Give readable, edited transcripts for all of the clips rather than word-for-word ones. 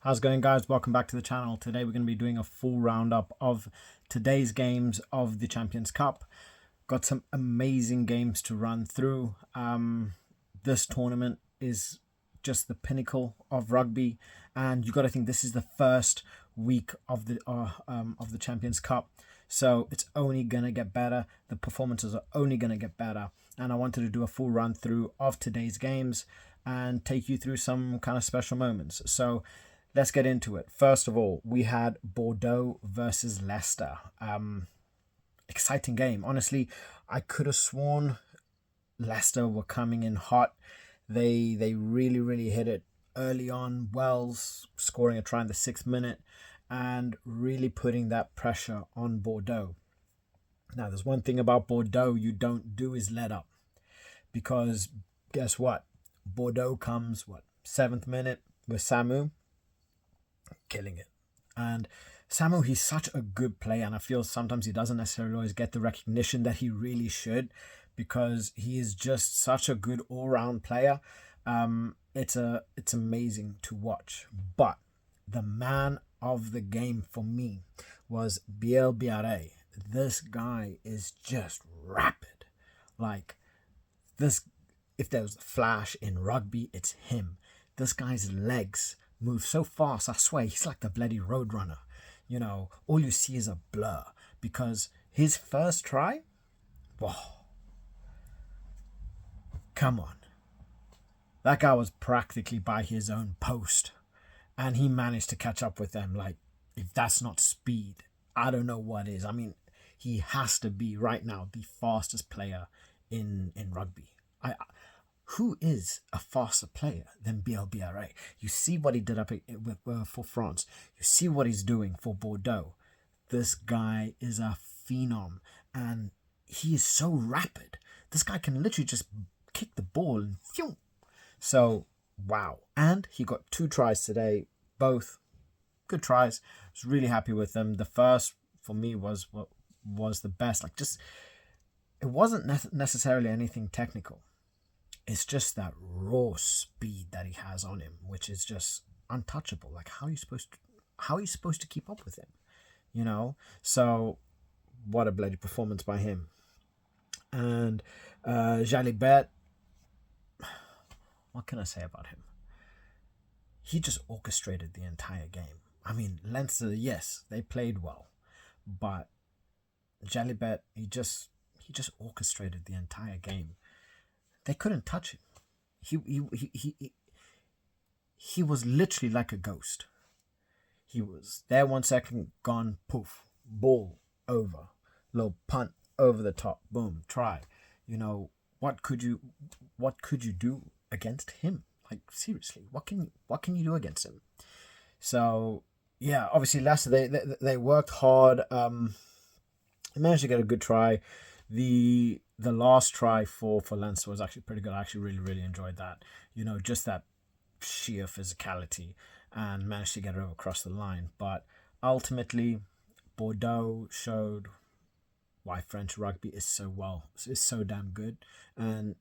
How's it going, guys? Welcome back to the channel. Today we're going to be doing a full roundup of today's games of the Champions Cup. Got some amazing games to run through. This tournament is just the pinnacle of rugby, and you got to think this is the first week of the Champions Cup, so it's only gonna get better. The performances are only gonna get better, and I wanted to do a full run through of today's games and take you through some kind of special moments. So let's get into it. First of all, we had Bordeaux versus Leicester. Exciting game. Honestly, I could have sworn Leicester were coming in hot. They really hit it early on. Wells scoring a try in the 6th minute and really putting that pressure on Bordeaux. Now, there's one thing about Bordeaux you don't do is let up, because guess what? Bordeaux comes 7th minute with Samu killing it. And Samu, he's such a good player, and I feel sometimes he doesn't necessarily always get the recognition that he really should, because he is just such a good all-round player. It's amazing to watch. But the man of the game for me was Biel. This guy is just rapid. Like this, if there was a flash in rugby, it's him. This guy's legs move so fast, I swear he's like the bloody roadrunner. You know, all you see is a blur, because his first try, whoa, come on. That guy was practically by his own post, and he managed to catch up with them. Like, if that's not speed, I don't know what is. I mean, he has to be right now the fastest player in rugby. Who is a faster player than Biel? You see what he did up for France. You see what he's doing for Bordeaux. This guy is a phenom, and he is so rapid. This guy can literally just kick the ball and phew. So, wow. And he got 2 tries today, both good tries. I was really happy with them. The first, for me, was the best. Like, just, it wasn't necessarily anything technical. It's just that raw speed that he has on him, which is just untouchable. Like, how are you supposed to keep up with him? You know? So, what a bloody performance by him. And Jalibert, what can I say about him? He just orchestrated the entire game. I mean, Leinster, yes, they played well, but Jalibert, he just orchestrated the entire game. They couldn't touch him. He was literally like a ghost. He was there 1 second, gone, poof, ball over, little punt over the top, boom, try. You know, what could you do against him? Like, seriously, what can you do against him? So yeah, obviously Leicester, they worked hard. They managed to get a good try. The last try for Leinster was actually pretty good. I actually really enjoyed that. You know, just that sheer physicality, and managed to get it across the line. But ultimately, Bordeaux showed why French rugby is so damn good. And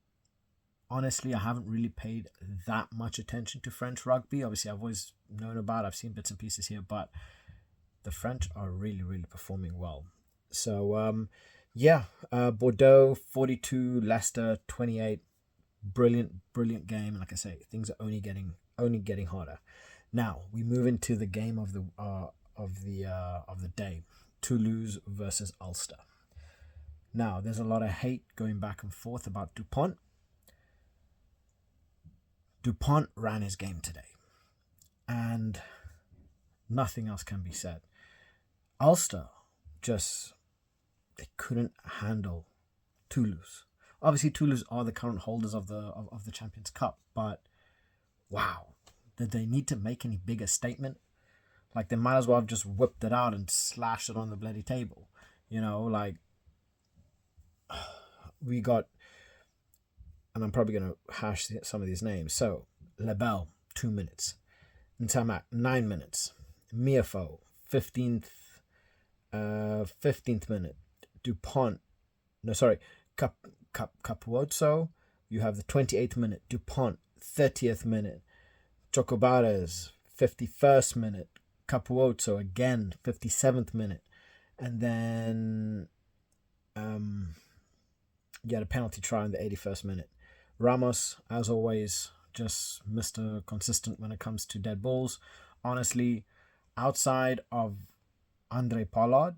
honestly, I haven't really paid that much attention to French rugby. Obviously, I've always known about it. I've seen bits and pieces here, but the French are really performing well. So, yeah, Bordeaux 42, Leicester 28. Brilliant game. Like I say, things are only getting harder. Now we move into the game of the day: Toulouse versus Ulster. Now, there's a lot of hate going back and forth about Dupont. Dupont ran his game today, and nothing else can be said. Ulster they couldn't handle Toulouse. Obviously, Toulouse are the current holders of the Champions Cup, but wow, did they need to make any bigger statement? Like, they might as well have just whipped it out and slashed it on the bloody table. You know, like, we got, and I'm probably going to hash some of these names. So, Lebel, 2 minutes. Ntamak, 9 minutes. Miafo, 15th minute. Dupont, Capuozzo, you have the 28th minute. Dupont, 30th minute. Chocobares, 51st minute. Capuozzo again, 57th minute. And then you had a penalty try in the 81st minute. Ramos, as always, just Mr. Consistent when it comes to dead balls. Honestly, outside of Andre Pollard,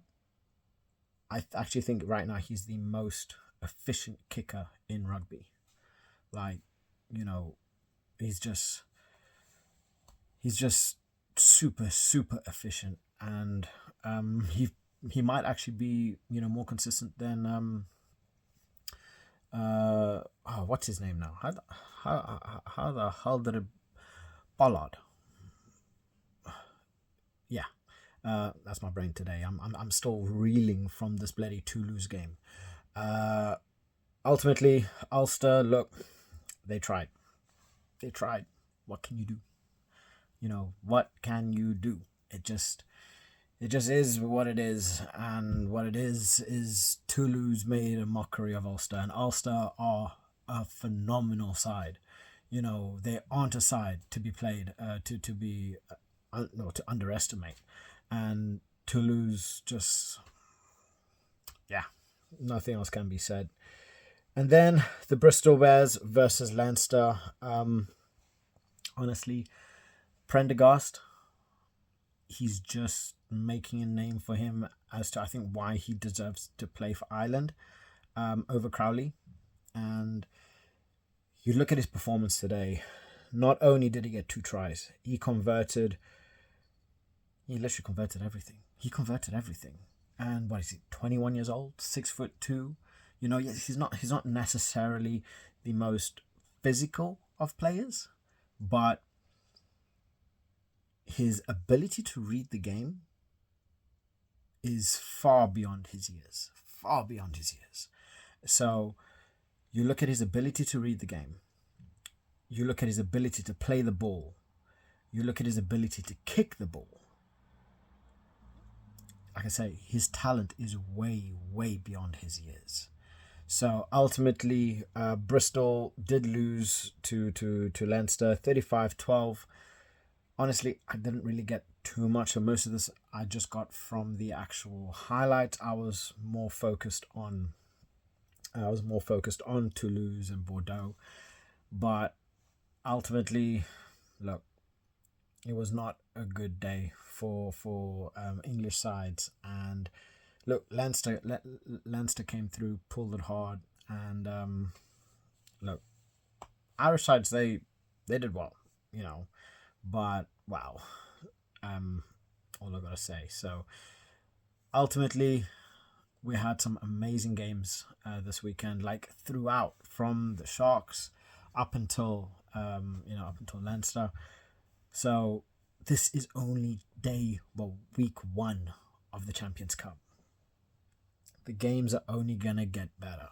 I actually think right now he's the most efficient kicker in rugby. Like, you know, he's just super efficient, and he might actually be, you know, more consistent than what's his name now? How the hell did it Pollard? Yeah. That's my brain today. I'm still reeling from this bloody Toulouse game. Ultimately, Ulster, look, they tried. What can you do? You know, what can you do? It just is what it is, and what it is Toulouse made a mockery of Ulster, and Ulster are a phenomenal side. You know, they aren't a side to be played, to underestimate. And Toulouse just, yeah, nothing else can be said. And then the Bristol Bears versus Leinster. Honestly, Prendergast, he's just making a name for him as to, I think, why he deserves to play for Ireland over Crowley. And you look at his performance today, not only did he get 2 tries, he literally converted everything. He converted everything. And what is he, 21 years old, 6'2"? You know, yes, he's not necessarily the most physical of players, but his ability to read the game is far beyond his years. So you look at his ability to read the game. You look at his ability to play the ball. You look at his ability to kick the ball. Like I say, his talent is way beyond his years. So ultimately, Bristol did lose to Leinster 35-12. Honestly, I didn't really get too much, and most of this I just got from the actual highlights. I was more focused on Toulouse and Bordeaux, but ultimately, look, it was not a good day for English sides. And look, Leinster came through, pulled it hard, and look, Irish sides, they did well, you know, but wow, all I gotta say. So ultimately, we had some amazing games this weekend, like throughout, from the Sharks up until Leinster. So this is only week 1 of the Champions Cup. The games are only gonna get better.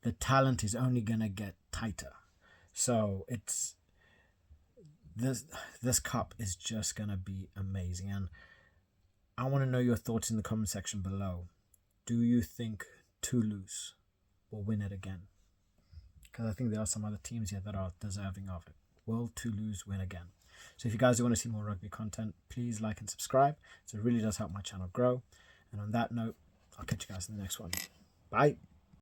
The talent is only gonna get tighter. So it's this cup is just gonna be amazing, and I want to know your thoughts in the comment section below. Do you think Toulouse will win it again? Because I think there are some other teams here that are deserving of it. Will Toulouse win again? So if you guys do want to see more rugby content, please like and subscribe. So it really does help my channel grow. And on that note, I'll catch you guys in the next one. Bye.